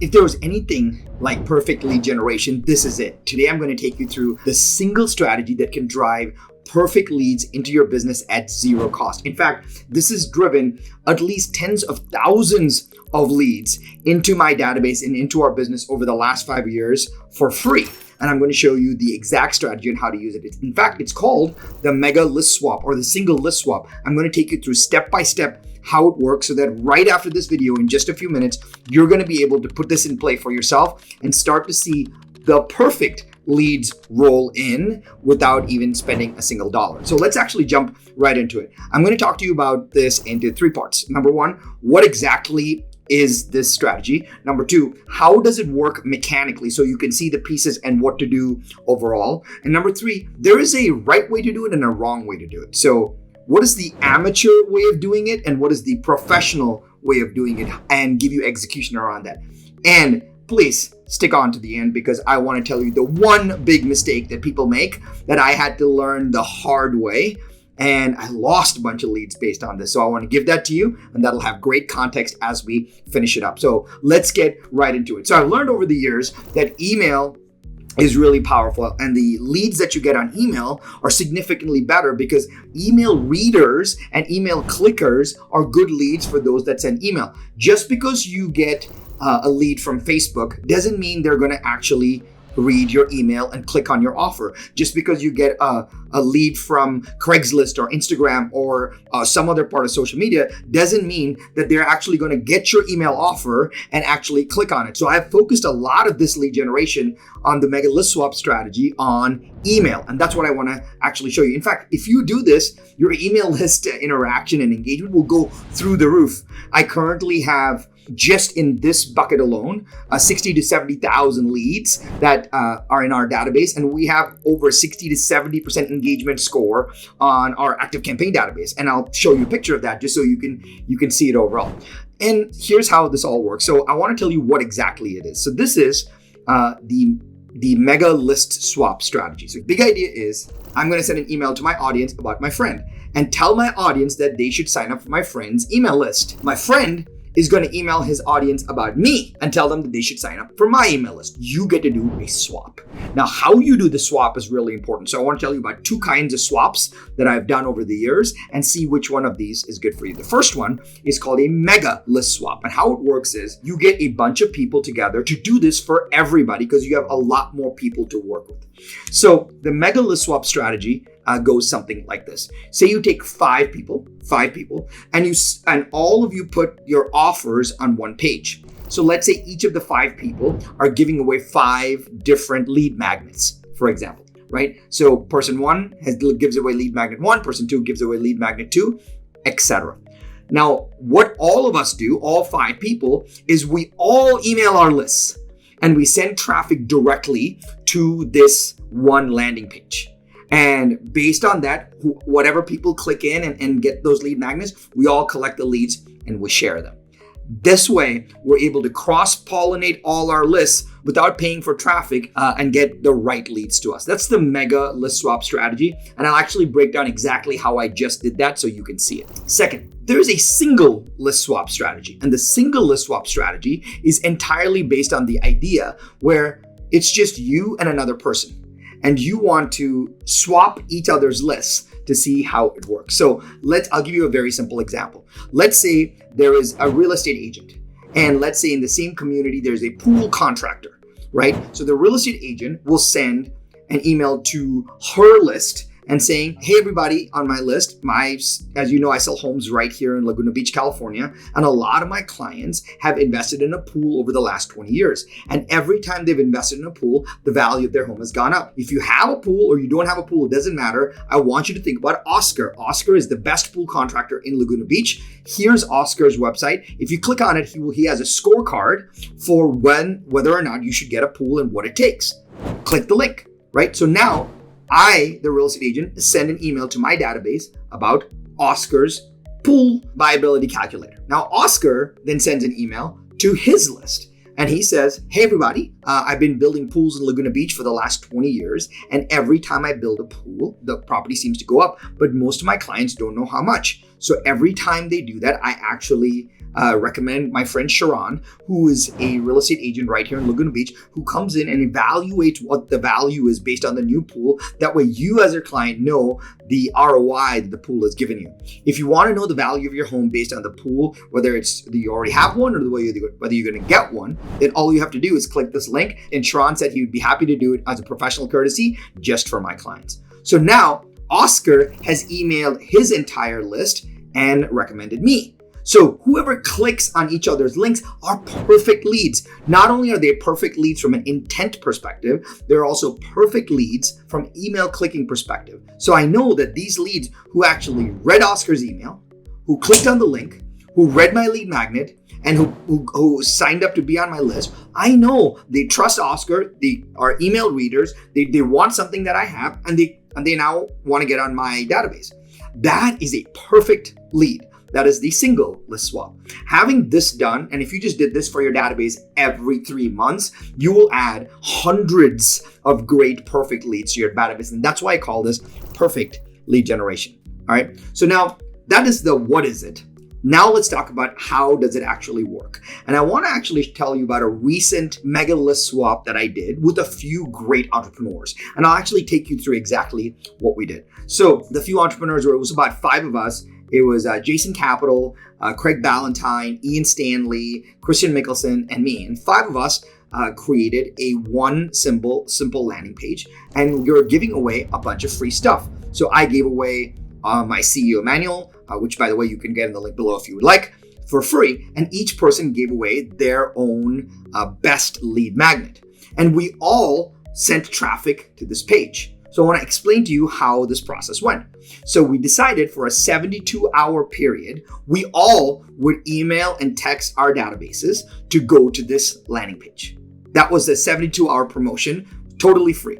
if there was anything like perfect lead generation, this is it. Today, I'm going to take you through the single strategy that can drive perfect leads into your business at zero cost. In fact, this has driven at least tens of thousands of leads into my database and into our business over the last 5 years for free. And I'm going to show you the exact strategy and how to use it. In fact, it's called the mega list swap or the single list swap. I'm going to take you through step-by-step how it works so that right after this video, in just a few minutes, you're going to be able to put this in play for yourself and start to see the perfect leads roll in without even spending a single dollar. So let's actually jump right into it. I'm going to talk to you about this into 3 parts. Number 1, what exactly is this strategy? Number 2, how does it work mechanically so you can see the pieces and what to do overall? And number 3, there is a right way to do it and a wrong way to do it. So what is the amateur way of doing it and what is the professional way of doing it, and give you execution around that. And please stick on to the end because I want to tell you the one big mistake that people make that I had to learn the hard way. And I lost a bunch of leads based on this. So I want to give that to you, and that'll have great context as we finish it up. So let's get right into it. So I've learned over the years that email is really powerful, and the leads that you get on email are significantly better because email readers and email clickers are good leads for those that send email. Just because you get a lead from Facebook doesn't mean they're going to actually read your email and click on your offer. Just because you get a lead from Craigslist or Instagram or some other part of social media doesn't mean that they're actually going to get your email offer and actually click on it. So I've focused a lot of this lead generation on the mega list swap strategy on email. And that's what I want to actually show you. In fact, if you do this, your email list interaction and engagement will go through the roof. I currently have, just in this bucket alone, 60 to 70,000 leads that are in our database. And we have over 60 to 70% engagement score on our active campaign database. And I'll show you a picture of that just so you can see it overall. And here's how this all works. So I want to tell you what exactly it is. So this is the mega list swap strategy. So the big idea is I'm going to send an email to my audience about my friend and tell my audience that they should sign up for my friend's email list. My friend is going to email his audience about me and tell them that they should sign up for my email list. You get to do a swap. Now, how you do the swap is really important. So I want to tell you about 2 kinds of swaps that I've done over the years and see which one of these is good for you. The first one is called a mega list swap. And how it works is you get a bunch of people together to do this for everybody because you have a lot more people to work with. So the mega list swap strategy goes something like this. Say you take 5 people, and all of you put your offers on one page. So let's say each of the 5 people are giving away 5 different lead magnets, for example, right? So person 1 gives away lead magnet 1, person 2 gives away lead magnet 2, etc. Now, what all of us do, all 5 people, is we all email our lists and we send traffic directly to this one landing page. And based on that, whatever people click in and get those lead magnets, we all collect the leads and we share them. This way, we're able to cross-pollinate all our lists without paying for traffic and get the right leads to us. That's the mega list swap strategy. And I'll actually break down exactly how I just did that so you can see it. Second, there is a single list swap strategy. And the single list swap strategy is entirely based on the idea where it's just you and another person. And you want to swap each other's lists to see how it works. So I'll give you a very simple example. Let's say there is a real estate agent, and let's say in the same community, there's a pool contractor, right? So the real estate agent will send an email to her list and saying, hey, everybody on my list, as you know, I sell homes right here in Laguna Beach, California. And a lot of my clients have invested in a pool over the last 20 years. And every time they've invested in a pool, the value of their home has gone up. If you have a pool or you don't have a pool, it doesn't matter. I want you to think about Oscar. Oscar is the best pool contractor in Laguna Beach. Here's Oscar's website. If you click on it, he has a scorecard for whether or not you should get a pool and what it takes. Click the link, right? So now I, the real estate agent, send an email to my database about Oscar's pool viability calculator. Now, Oscar then sends an email to his list and he says, hey, everybody, I've been building pools in Laguna Beach for the last 20 years. And every time I build a pool, the property seems to go up, but most of my clients don't know how much. So every time they do that, I actually recommend my friend Sharran, who is a real estate agent right here in Laguna Beach, who comes in and evaluates what the value is based on the new pool. That way you as your client know the ROI that the pool has given you. If you want to know the value of your home based on the pool, whether it's that you already have one or whether you're going to get one, then all you have to do is click this link. And Sharran said he would be happy to do it as a professional courtesy just for my clients. So now Oscar has emailed his entire list and recommended me. So whoever clicks on each other's links are perfect leads. Not only are they perfect leads from an intent perspective, they're also perfect leads from email clicking perspective. So I know that these leads who actually read Oscar's email, who clicked on the link, who read my lead magnet, and who signed up to be on my list, I know they trust Oscar, they are email readers, they want something that I have, and they now want to get on my database. That is a perfect lead. That is the single list swap. Having this done, and if you just did this for your database every 3 months, you will add hundreds of great perfect leads to your database. And that's why I call this perfect lead generation. All right. So now that is the what is it. Now let's talk about how does it actually work. And I want to actually tell you about a recent mega list swap that I did with a few great entrepreneurs. And I'll actually take you through exactly what we did. So the few entrepreneurs it was about 5 of us. It was Jason Capital, Craig Ballantyne, Ian Stanley, Christian Mickelson, and me. And 5 of us created a simple landing page, and we were giving away a bunch of free stuff. So I gave away my CEO manual, which by the way, you can get in the link below if you would like, for free. And each person gave away their own best lead magnet. And we all sent traffic to this page. So I want to explain to you how this process went. So we decided for a 72-hour period, we all would email and text our databases to go to this landing page. That was a 72-hour promotion, totally free.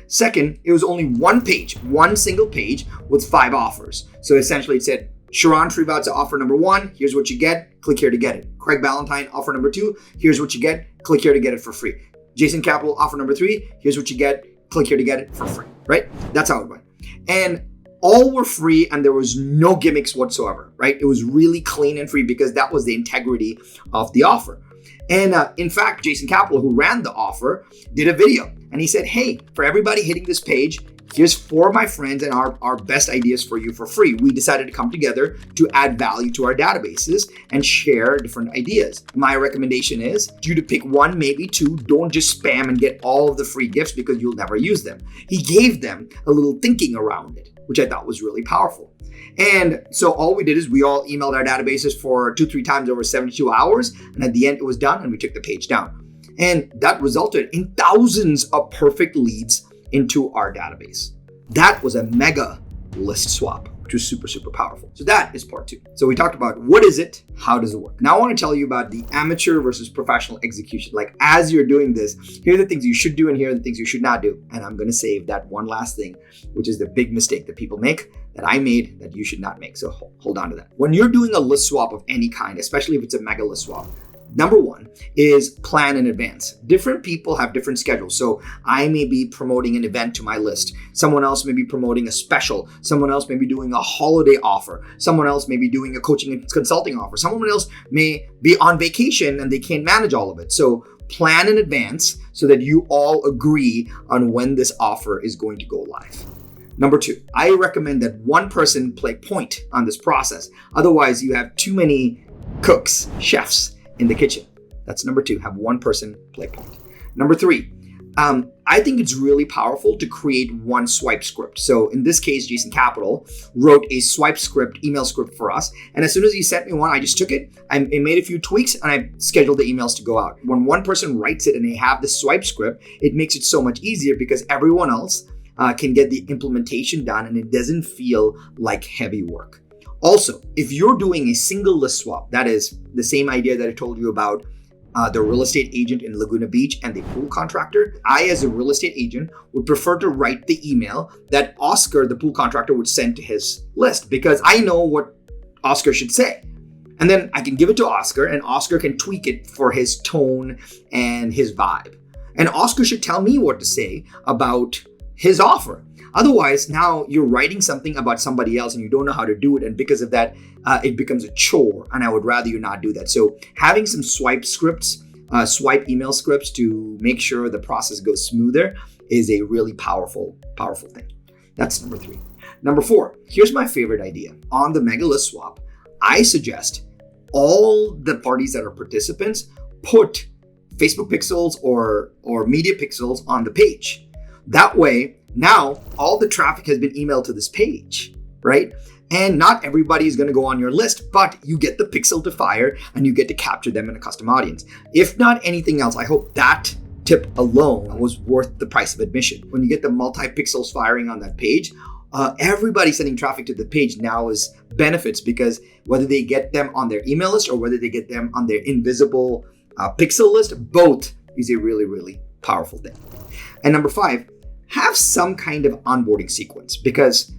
Second, it was only one page, one single page with 5 offers. So essentially it said, Sharran Srivatsaa offer number 1, here's what you get, click here to get it. Craig Ballantyne offer number 2, here's what you get, click here to get it for free. Jason Capital offer number 3, here's what you get, click here to get it for free, right? That's how it went. And all were free and there was no gimmicks whatsoever, right? It was really clean and free because that was the integrity of the offer. And in fact, Jason Capital, who ran the offer, did a video and he said, hey, for everybody hitting this page, here's 4 of my friends and our best ideas for you for free. We decided to come together to add value to our databases and share different ideas. My recommendation is you to pick 1, maybe 2. Don't just spam and get all of the free gifts because you'll never use them. He gave them a little thinking around it, which I thought was really powerful. And so all we did is we all emailed our databases for 2-3 times over 72 hours. And at the end, it was done and we took the page down. And that resulted in thousands of perfect leads into our database. That was a mega list swap, which was super, super powerful. So that is part 2. So we talked about what is it, how does it work? Now I want to tell you about the amateur versus professional execution. Like as you're doing this, here are the things you should do and here are the things you should not do. And I'm going to save that one last thing, which is the big mistake that people make, that I made, that you should not make. So hold on to that. When you're doing a list swap of any kind, especially if it's a mega list swap, number 1 is plan in advance. Different people have different schedules. So I may be promoting an event to my list. Someone else may be promoting a special. Someone else may be doing a holiday offer. Someone else may be doing a coaching and consulting offer. Someone else may be on vacation and they can't manage all of it. So plan in advance so that you all agree on when this offer is going to go live. Number 2, I recommend that one person play point on this process. Otherwise, you have too many cooks, chefs, in the kitchen. That's number 2, have one person play point. Number 3, I think it's really powerful to create one swipe script. So in this case, Jason Capital wrote a swipe script, email script for us. And as soon as he sent me one, I just took it, I made a few tweaks and I scheduled the emails to go out. When one person writes it and they have the swipe script, it makes it so much easier because everyone else can get the implementation done and it doesn't feel like heavy work. Also, if you're doing a single list swap, that is the same idea that I told you about the real estate agent in Laguna Beach and the pool contractor, I as a real estate agent would prefer to write the email that Oscar, the pool contractor, would send to his list because I know what Oscar should say. And then I can give it to Oscar and Oscar can tweak it for his tone and his vibe. And Oscar should tell me what to say about his offer. Otherwise, now you're writing something about somebody else and you don't know how to do it. And because of that, it becomes a chore. And I would rather you not do that. So having some swipe email scripts to make sure the process goes smoother is a really powerful thing. That's number 3. Number 4, here's my favorite idea. On the mega list swap, I suggest all the parties that are participants put Facebook pixels or media pixels on the page. That way, now all the traffic has been emailed to this page, right? And not everybody is going to go on your list, but you get the pixel to fire and you get to capture them in a custom audience. If not anything else, I hope that tip alone was worth the price of admission. When you get the multi-pixels firing on that page, everybody sending traffic to the page now is benefits, because whether they get them on their email list or whether they get them on their invisible pixel list, both is a really, really powerful thing. And number 5, have some kind of onboarding sequence, because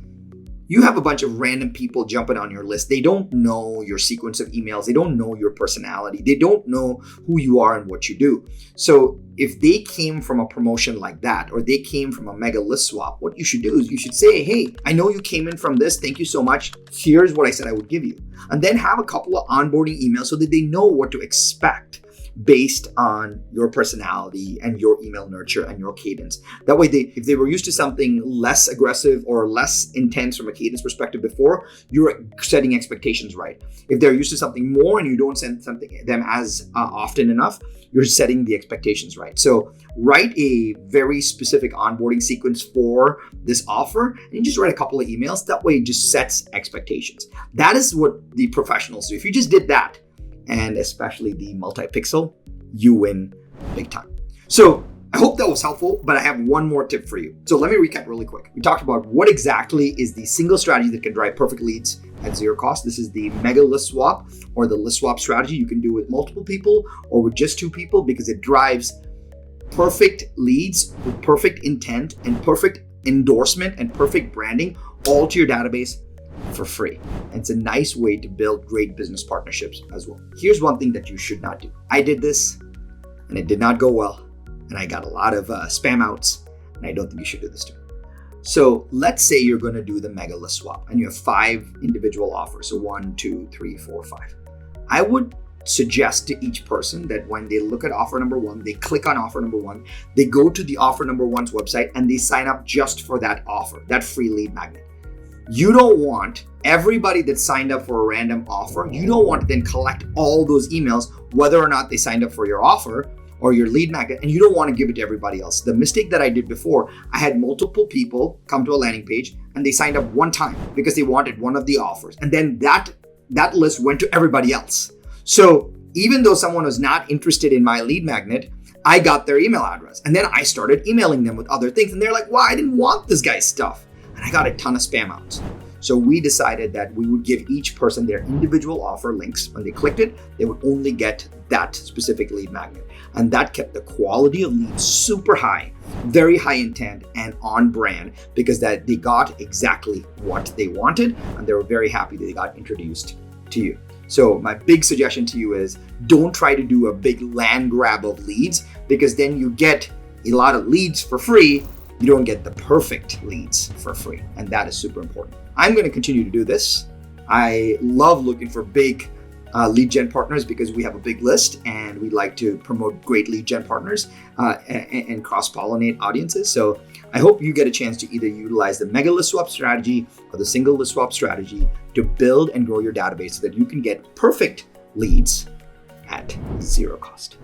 you have a bunch of random people jumping on your list. They don't know your sequence of emails. They don't know your personality. They don't know who you are and what you do. So if they came from a promotion like that, or they came from a mega list swap, what you should do is you should say, hey, I know you came in from this. Thank you so much. Here's what I said I would give you. And then have a couple of onboarding emails so that they know what to expect based on your personality and your email nurture and your cadence. That way, if they were used to something less aggressive or less intense from a cadence perspective before, you're setting expectations right. If they're used to something more and you don't send them as often enough, you're setting the expectations right. So write a very specific onboarding sequence for this offer and just write a couple of emails. That way it just sets expectations. That is what the professionals do. If you just did that, and especially the multi-pixel, you win big time. So I hope that was helpful, but I have one more tip for you. So let me recap really quick. We talked about what exactly is the single strategy that can drive perfect leads at 0 cost. This is the mega list swap, or the list swap strategy. You can do with multiple people or with just 2 people, because it drives perfect leads with perfect intent and perfect endorsement and perfect branding all to your database for free. And it's a nice way to build great business partnerships as well. Here's one thing that you should not do. I did this and it did not go well, and I got a lot of spam outs, and I don't think you should do this too. So let's say you're going to do the mega list swap and you have 5 individual offers. So 1, 2, 3, 4, 5. I would suggest to each person that when they look at offer number 1, they click on offer number 1, they go to the offer number 1's website and they sign up just for that offer, that free lead magnet. You don't want everybody that signed up for a random offer, you don't want to then collect all those emails, whether or not they signed up for your offer or your lead magnet, and you don't want to give it to everybody else. The mistake that I did before, I had multiple people come to a landing page and they signed up one time because they wanted one of the offers. And then that list went to everybody else. So even though someone was not interested in my lead magnet, I got their email address. And then I started emailing them with other things. And they're like, well, I didn't want this guy's stuff. And I got a ton of spam outs. So we decided that we would give each person their individual offer links. When they clicked it, they would only get that specific lead magnet. And that kept the quality of leads super high, very high intent and on brand, because that they got exactly what they wanted. And they were very happy that they got introduced to you. So my big suggestion to you is don't try to do a big land grab of leads, because then you get a lot of leads for free. You don't get the perfect leads for free. And that is super important. I'm going to continue to do this. I love looking for big lead gen partners, because we have a big list and we like to promote great lead gen partners and cross-pollinate audiences. So I hope you get a chance to either utilize the mega list swap strategy or the single list swap strategy to build and grow your database so that you can get perfect leads at 0 cost.